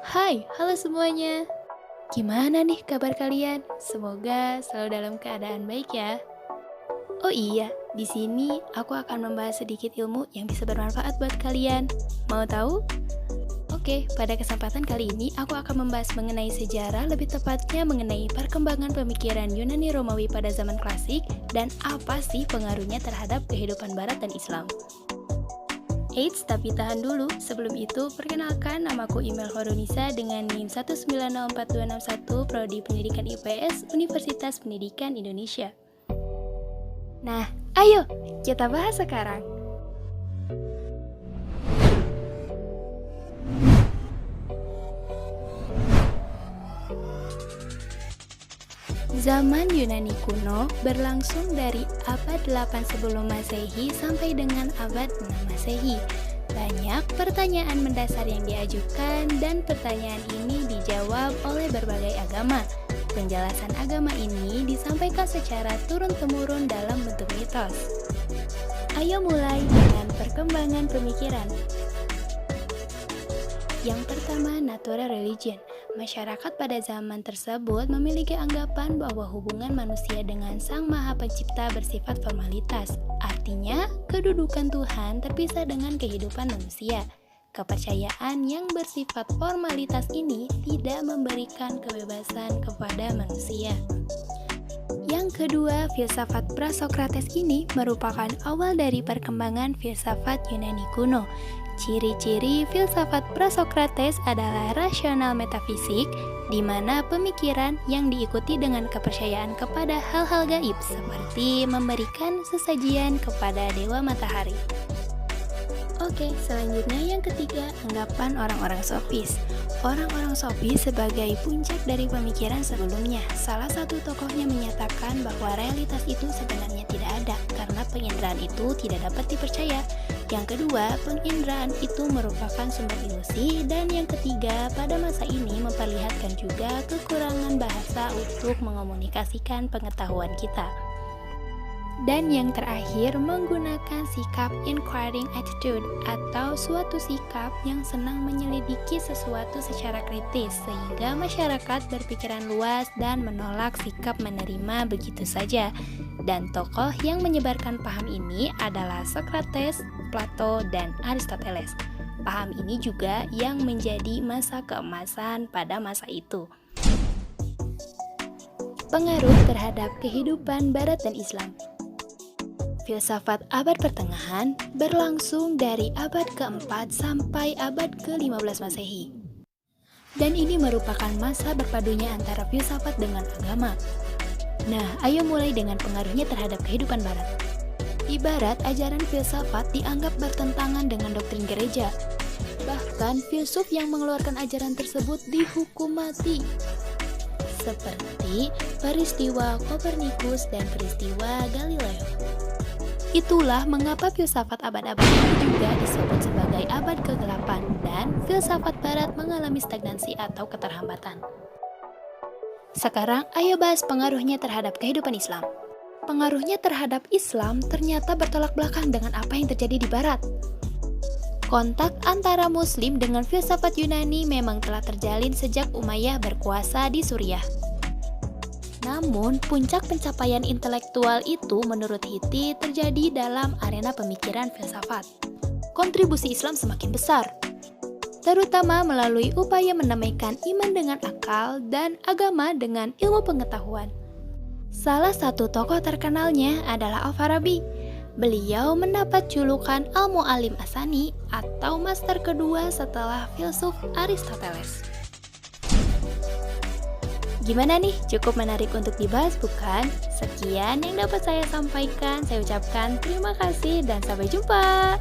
Hai, halo semuanya. Gimana nih kabar kalian? Semoga selalu dalam keadaan baik ya. Oh iya, di sini aku akan membahas sedikit ilmu yang bisa bermanfaat buat kalian. Mau tahu? Oke, pada kesempatan kali ini aku akan membahas mengenai sejarah, lebih tepatnya mengenai perkembangan pemikiran Yunani Romawi pada zaman klasik dan apa sih pengaruhnya terhadap kehidupan Barat dan Islam. Eits, tapi tahan dulu. Sebelum itu, perkenalkan namaku Imel Horunisa dengan NIM 1904261 Prodi Pendidikan IPS Universitas Pendidikan Indonesia. Nah, ayo kita bahas sekarang. Zaman Yunani kuno berlangsung dari abad 8 sebelum Masehi sampai dengan abad 6 Masehi. Banyak pertanyaan mendasar yang diajukan dan pertanyaan ini dijawab oleh berbagai agama. Penjelasan agama ini disampaikan secara turun-temurun dalam bentuk mitos. Ayo mulai dengan perkembangan pemikiran. Yang pertama, natural religion. Masyarakat pada zaman tersebut memiliki anggapan bahwa hubungan manusia dengan Sang Maha Pencipta bersifat formalitas. Artinya, kedudukan Tuhan terpisah dengan kehidupan manusia. Kepercayaan yang bersifat formalitas ini tidak memberikan kebebasan kepada manusia. Yang kedua, filsafat Prasokrates ini merupakan awal dari perkembangan filsafat Yunani kuno. Ciri-ciri filsafat Prasokrates adalah rasional metafisik, di mana pemikiran yang diikuti dengan kepercayaan kepada hal-hal gaib, seperti memberikan sesajian kepada dewa matahari. Oke, selanjutnya yang ketiga, anggapan orang-orang sofis. Orang-orang sofis sebagai puncak dari pemikiran sebelumnya. Salah satu tokohnya menyatakan bahwa realitas itu sebenarnya tidak ada, karena penginderaan itu tidak dapat dipercaya. Yang kedua, penginderaan itu merupakan sumber ilusi. Dan yang ketiga, pada masa ini memperlihatkan juga kekurangan bahasa untuk mengomunikasikan pengetahuan kita. Dan yang terakhir, menggunakan sikap inquiring attitude atau suatu sikap yang senang menyelidiki sesuatu secara kritis sehingga masyarakat berpikiran luas dan menolak sikap menerima begitu saja. Dan tokoh yang menyebarkan paham ini adalah Socrates, Plato, dan Aristoteles. Paham ini juga yang menjadi masa keemasan pada masa itu. Pengaruh terhadap kehidupan Barat dan Islam. Filsafat abad pertengahan berlangsung dari abad ke-4 sampai abad ke-15 Masehi. Dan ini merupakan masa berpadunya antara filsafat dengan agama. Nah, ayo mulai dengan pengaruhnya terhadap kehidupan Barat. Di Barat, ajaran filsafat dianggap bertentangan dengan doktrin gereja. Bahkan, filsuf yang mengeluarkan ajaran tersebut dihukum mati. Seperti peristiwa Kopernikus dan peristiwa Galileo. Itulah mengapa filsafat abad-abad ini juga disebut sebagai abad ke-8 dan filsafat Barat mengalami stagnasi atau keterhambatan. Sekarang, ayo bahas pengaruhnya terhadap kehidupan Islam. Pengaruhnya terhadap Islam ternyata bertolak belakang dengan apa yang terjadi di Barat. Kontak antara Muslim dengan filsafat Yunani memang telah terjalin sejak Umayyah berkuasa di Suriah. Namun, puncak pencapaian intelektual itu menurut Hiti terjadi dalam arena pemikiran filsafat. Kontribusi Islam semakin besar, terutama melalui upaya mendamaikan iman dengan akal dan agama dengan ilmu pengetahuan. Salah satu tokoh terkenalnya adalah Al-Farabi. Beliau mendapat julukan Al-Mu'allim As-Sani atau master kedua setelah filsuf Aristoteles. Gimana nih? Cukup menarik untuk dibahas bukan? Sekian yang dapat saya sampaikan. Saya ucapkan terima kasih dan sampai jumpa.